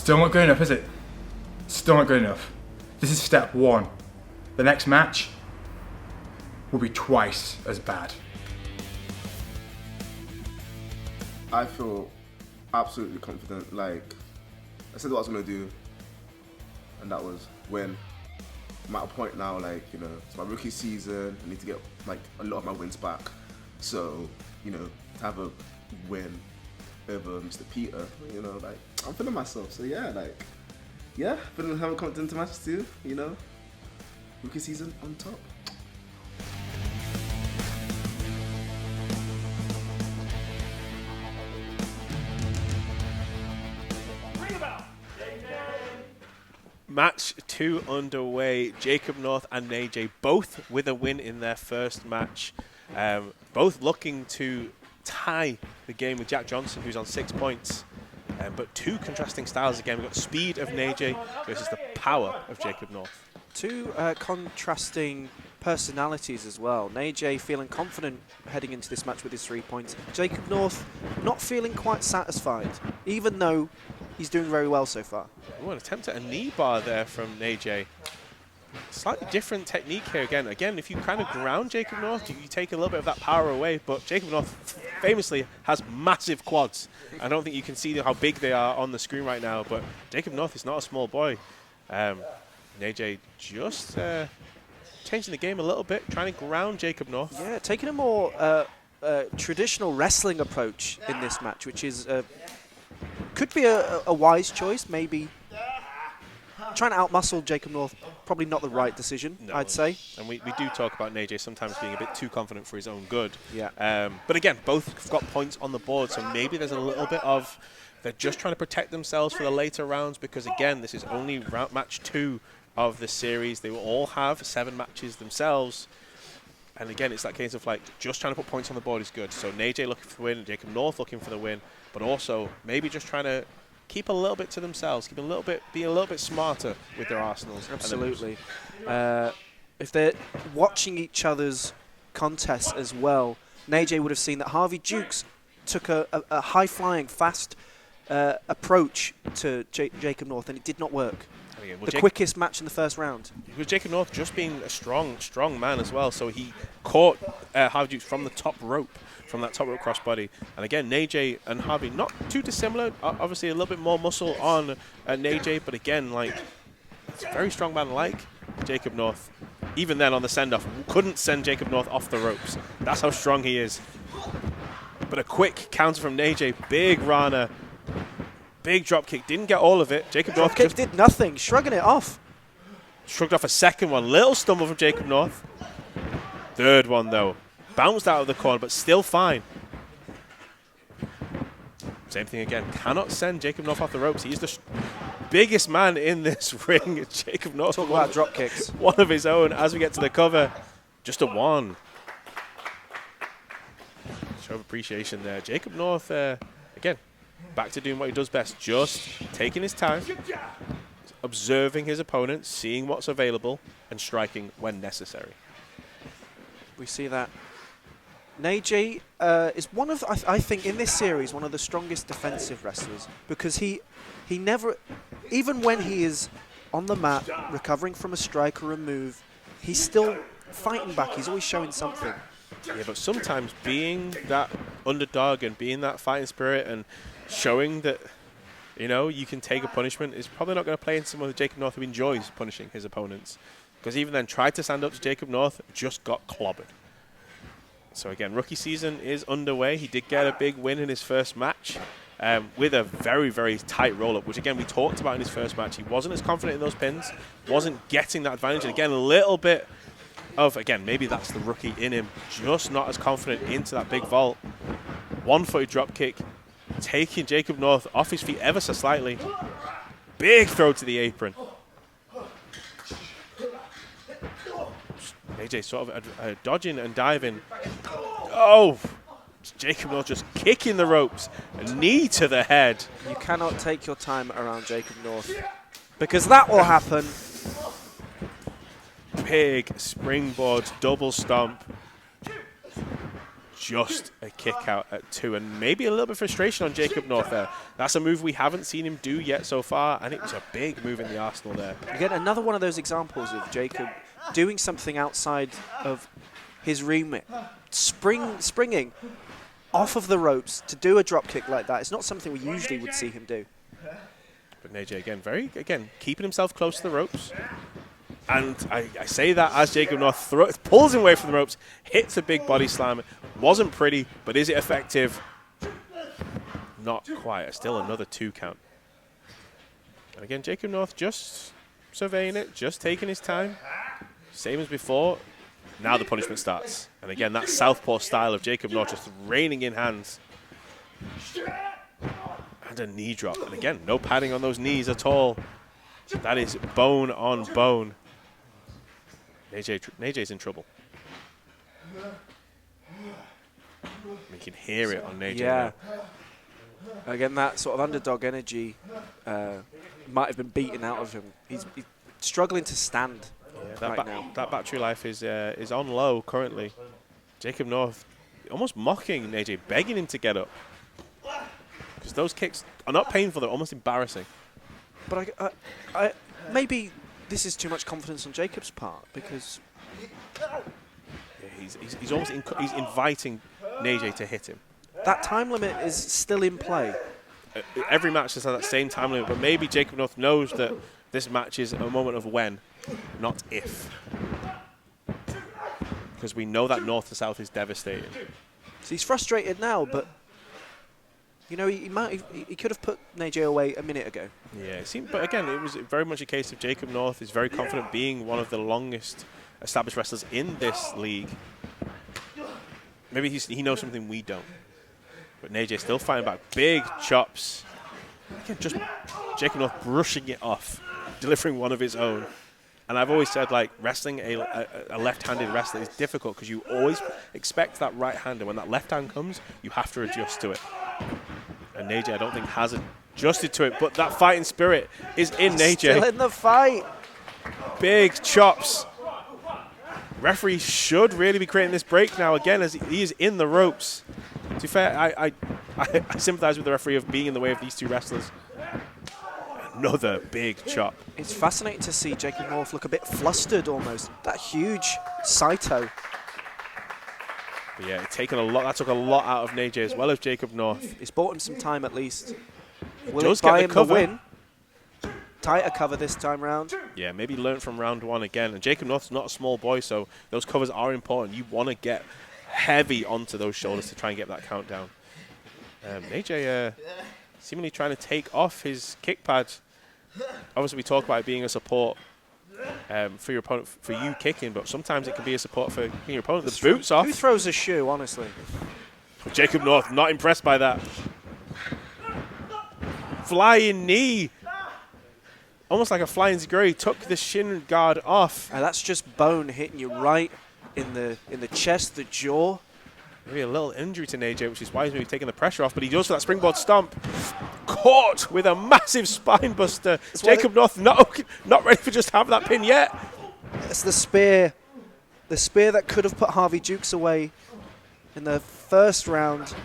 Still not good enough, is it? Still not good enough. This is step one. The next match will be twice as bad. I feel absolutely confident. Like, I said what I was going to do, and that was win. I'm at a point now, like, you know, it's my rookie season. I need to get, like, a lot of my wins back. So, you know, to have a win over Mr. Peter, you know, like, I'm feeling myself. So, yeah, like, yeah, feeling having confidence to match too, you know. Rookie season on top. Match 2 underway. Jacob North and Nadjei both with a win in their first match. Both looking to tie the game with Jack Johnson, who's on 6 points. But two contrasting styles again. We've got the speed of Nadjei versus the power of Jacob North. Two contrasting personalities as well. Nadjei feeling confident heading into this match with his 3 points. Jacob North not feeling quite satisfied, even though he's doing very well so far. Oh, an attempt at a knee bar there from Nadjei. Slightly different technique here again. Again, if you kind of ground Jacob North, you take a little bit of that power away, but Jacob North famously has massive quads. I don't think you can see how big they are on the screen right now, but Jacob North is not a small boy. Nadjei just changing the game a little bit, trying to ground Jacob North. Yeah, taking a more traditional wrestling approach in this match, which is could be a wise choice, maybe. Trying to outmuscle Jacob North, probably not the right decision, no, I'd say. And we do talk about Nadjei sometimes being a bit too confident for his own good. Yeah. But again, both have got points on the board, so maybe there's a little bit of they're just trying to protect themselves for the later rounds because, again, this is only match 2 of the series. They will all have 7 matches themselves. And again, it's that case of like just trying to put points on the board is good. So Nadjei looking for the win, Jacob North looking for the win, but also maybe just trying to keep a little bit to themselves, being a little bit smarter with their arsenals. Absolutely. If they're watching each other's contests as well, Nadjei would have seen that Harvey Dukes took a high-flying, fast approach to Jacob North, and it did not work. The quickest match in the first round. With Jacob North just being a strong man as well, so he caught Harvey Dukes from the top rope, from that top rope crossbody. And again, Nadjei and Harvey not too dissimilar. Obviously, a little bit more muscle on Nadjei, but again, like it's a very strong man like Jacob North. Even then, on the send-off, couldn't send Jacob North off the ropes. That's how strong he is. But a quick counter from Nadjei, big Rana. Big drop kick, didn't get all of it. Jacob North kick did nothing, shrugging it off. Shrugged off a second one. Little stumble from Jacob North. Third one, though. Bounced out of the corner, but still fine. Same thing again. Cannot send Jacob North off the ropes. He's the biggest man in this ring. Jacob North. Talk about drop kicks. One of his own as we get to the cover. Just a one. Show of appreciation there. Jacob North, again, back to doing what he does best, just taking his time, observing his opponents, seeing what's available, and striking when necessary. We see that. Nadjei is one of, I think, in this series, one of the strongest defensive wrestlers because he never, even when he is on the mat, recovering from a strike or a move, he's still fighting back. He's always showing something. Yeah, but sometimes being that underdog and being that fighting spirit and showing that, you know, you can take a punishment is probably not going to play into someone like Jacob North who enjoys punishing his opponents. Because even then, tried to stand up to Jacob North, just got clobbered. So again, rookie season is underway. He did get a big win in his first match with a very, very tight roll-up, which again, we talked about in his first match. He wasn't as confident in those pins, wasn't getting that advantage. And again, a little bit of, again, maybe that's the rookie in him, just not as confident into that big vault. One-footed drop kick, taking Jacob North off his feet ever so slightly. Big throw to the apron. AJ sort of dodging and diving. Oh! Jacob North just kicking the ropes. A knee to the head. You cannot take your time around Jacob North because that will happen. Big springboard double stomp. just a kick out at 2, and maybe a little bit of frustration on Jacob North there. That's a move we haven't seen him do yet so far, and it was a big move in the arsenal there. Again, another one of those examples of Jacob doing something outside of his remit, springing off of the ropes to do a drop kick like that. It's not something we usually would see him do. But Nadjei again, keeping himself close to the ropes. And I say that as Jacob North pulls him away from the ropes, hits a big body slam. Wasn't pretty, but is it effective? Not quite. Still another 2 count. And again, Jacob North just surveying it, just taking his time. Same as before. Now the punishment starts. And again, that southpaw style of Jacob North just raining in hands. And a knee drop. And again, no padding on those knees at all. That is bone on bone. Nadjei's in trouble. You can hear it on Nadjei. Yeah. Again, that sort of underdog energy might have been beaten out of him. He's struggling to stand right now. That battery life is on low currently. Jacob North almost mocking Nadjei, begging him to get up. Because those kicks are not painful, they're almost embarrassing. But I maybe this is too much confidence on Jacob's part, because he's almost he's inviting Nadjei to hit him. that time limit is still in play. Every match has had that same time limit, but maybe Jacob North knows that this match is a moment of when, not if. Because we know that north to south is devastating. So he's frustrated now, but you know, he could have put Nadjei away a minute ago. Yeah, it seemed, but again, it was very much a case of Jacob North is very confident, being one of the longest established wrestlers in this league. Maybe he knows something we don't. But Nadjei still fighting back. Big chops. Again, just Jacob North brushing it off, delivering one of his own. And I've always said, like, wrestling a left-handed wrestler is difficult because you always expect that right hand, and when that left hand comes, you have to adjust to it. And Nadjei, I don't think, has adjusted to it, but that fighting spirit is in Nadjei. Still in the fight. Big chops. Referee should really be creating this break now again, as he is in the ropes. To be fair, I sympathise with the referee of being in the way of these two wrestlers. Another big chop. It's fascinating to see Jacob North look a bit flustered almost. That huge Saito. But yeah, taken a lot. That took a lot out of Nadjei as well as Jacob North. It's bought him some time at least. Will does it buy get him the cover. the win? Tighter cover this time round. Yeah, maybe learn from round one again. And Jacob North's not a small boy, so those covers are important. You want to get heavy onto those shoulders to try and get that countdown. Nadjei seemingly trying to take off his kick pad. Obviously, we talk about it being a support for your opponent, for you kicking, but sometimes it can be a support for your opponent. The boot's off. Who throws a shoe, honestly? Jacob North not impressed by that. Flying knee. Almost like a flying ziguri. He took the shin guard off. That's just bone hitting you right in the chest, the jaw. Maybe a little injury to Nadjei, which is why he's maybe taking the pressure off, but he goes for that springboard stomp. Caught with a massive spine buster. Jacob North not ready for just have that pin yet. It's the spear. The spear that could have put Harvey Dukes away in the first round.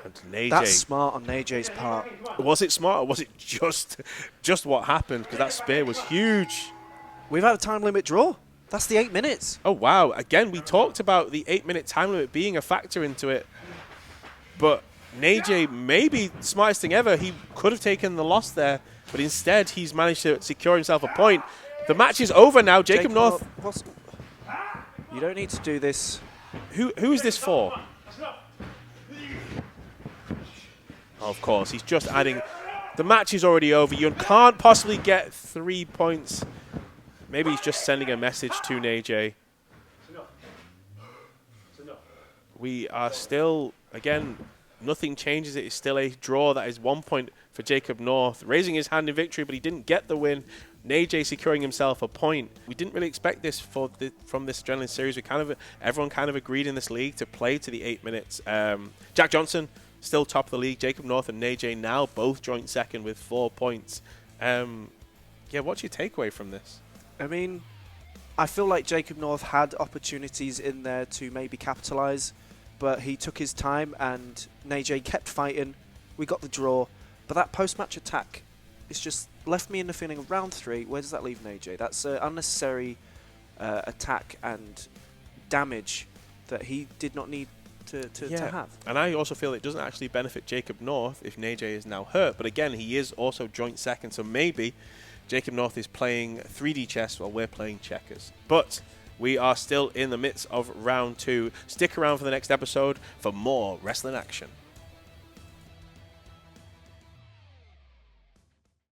And Nadjei. That's smart on Nadjei's part. Was it smart, or was it just what happened? Because that spear was huge. We've had a time limit draw. That's the 8 minutes. Oh, wow. Again, we talked about the 8-minute time limit being a factor into it. But Nadjei, maybe the smartest thing ever, he could have taken the loss there, but instead he's managed to secure himself a point. The match is over now. Jacob North. You don't need to do this. Who is this for? Oh, of course, he's just adding. The match is already over. You can't possibly get 3 points. Maybe he's just sending a message to Nadjei. We are still, again, nothing changes. It is still a draw. That is 1 point for Jacob North. Raising his hand in victory, but he didn't get the win. Nadjei securing himself a point. We didn't really expect this from this Adrenaline series. Everyone kind of agreed in this league to play to the 8 minutes. Jack Johnson still top of the league. Jacob North and Nadjei now both joint second with 4 points. Yeah, what's your takeaway from this? I mean, I feel like Jacob North had opportunities in there to maybe capitalise. but he took his time, and Nadjei kept fighting. We got the draw, but that post-match attack, it's just left me in the feeling of round 3. Where does that leave Nadjei? That's an unnecessary attack and damage that he did not need to have. And I also feel it doesn't actually benefit Jacob North if Nadjei is now hurt. But again, he is also joint second, so maybe Jacob North is playing 3D chess while we're playing checkers. But we are still in the midst of round 2. Stick around for the next episode for more wrestling action.